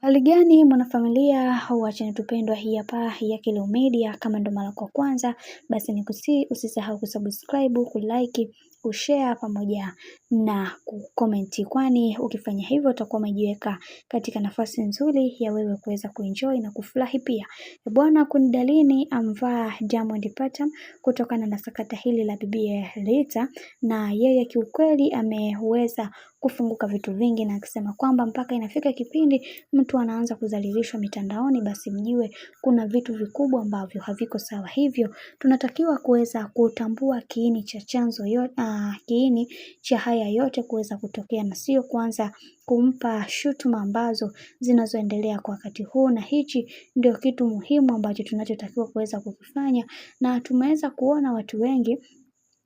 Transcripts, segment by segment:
Hali gani mwanafamilia wa channel tupendwa hii hapa ya Kilo Media. Kama ndo mara kwa kwanza basi nikusihi usisahau kusubscribe, kulike, kushare pamoja na kucomment, kwani ukifanya hivyo utakuwa umejiweka katika nafasi nzuri ya wewe kuweza kuenjoy na kufurahi pia. Bwana Kundalini amvaa Diamond Platnumz kutokana na sakata hili la bibi Rita, na yeye kiukweli ameweza kufunguka vitu vingi na akisema kwamba mpaka inafika kipindi mtu anaanza kudhalilishwa mitandaoni, basi mjue kuna vitu vikubwa ambavyo haviko sawa. Hivyo tunatakiwa kuweza kutambua kiini cha chanzo kiini cha haya yote kuweza kutokea, na sio kwanza kumpa shutuma ambazo zinazoendelea kwa wakati huu. Na hichi ndio kitu muhimu ambacho tunachotakiwa kuweza kukifanya, na tumeweza kuona watu wengi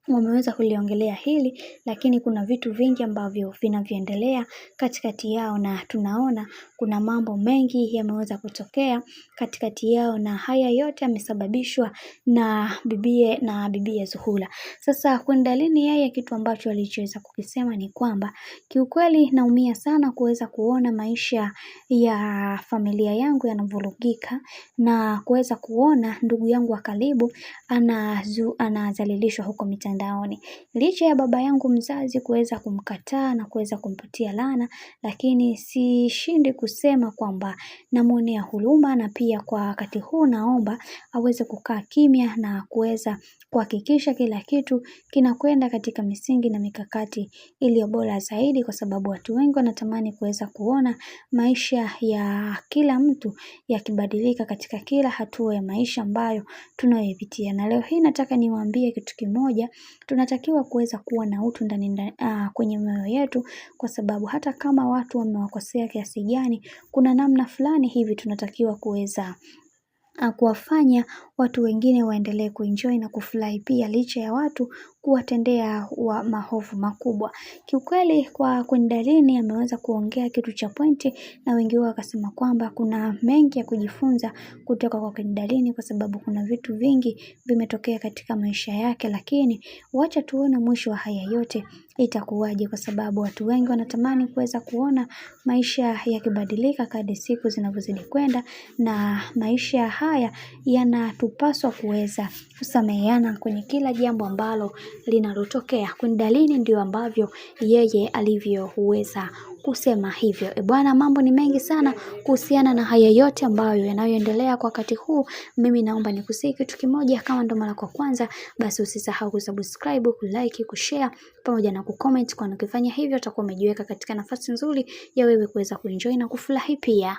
wameweza kuliongelea hili, lakini kuna vitu vingi ambavyo vinavyoendelea katikati yao, na tunaona kuna mambo mengi yameweza kutokea katikati yao, na haya yote yamesababishwa na bibie Zuhura. Sasa Kundalini yeye kitu ambacho alichoweza kukisema ni kwamba kiukweli naumia sana kuweza kuona maisha ya familia yangu yanavurugika, na kuweza kuona ndugu yangu wa karibu anadhalilishwa huko mitandaoni. Licha ya baba yangu mzazi kuweza kumkataa na kuweza kumpatia laana, lakini sishindi kusema kwamba namuonea huruma, na pia kwa wakati huu naomba aweze kukaa kimya na kuweza kuhakikisha kila kitu kinakwenda katika misingi na mikakati iliyo bora zaidi, kwa sababu watu wengi wanatamani kuweza kuona maisha ya kila mtu yakibadilika katika kila hatua ya maisha ambayo tunayopitia. Na leo hii nataka niwaambie kitu kimoja, tunatakiwa kuweza kuwa na utu ndani kwenye mioyo yetu, kwa sababu hata kama watu wamewakosea kiasi gani, kuna namna fulani hivi tunatakiwa kuweza kuwafanya watu wengine waendelee kuenjoy na kufurahi pia, licha ya watu kuwatendea maovu makubwa. Kiukweli kwa Kundalini ameweza kuongea kitu cha pointi, na wengi wao wakasema kwamba kuna mengi ya kujifunza kutoka kwa Kundalini, kwa sababu kuna vitu vingi vimetokea katika maisha yake, lakini wacha tuone mwisho wa haya yote itakuwaje, kwa sababu watu wengi wanatamani kuweza kuona maisha yakibadilika kadri siku zinavyozidi kwenda, na maisha haya yanatupaswa kuweza kusameheana kwenye kila jambo ambalo linalotokea. Kundalini ndio ambavyo yeye alivyoweza kusema hivyo. Bwana, mambo ni mengi sana kuhusiana na haya yote ambayo yanayoendelea kwa wakati huu. Mimi naomba nikusihi kitu kimoja, kama ndo mara kwa kwanza basi usisahau kusubscribe, kulike, kushare pamoja na kucomment, kwa ukifanya hivyo utakuwa umejiweka katika nafasi nzuri ya wewe kuweza kuenjoy na kufurahi pia.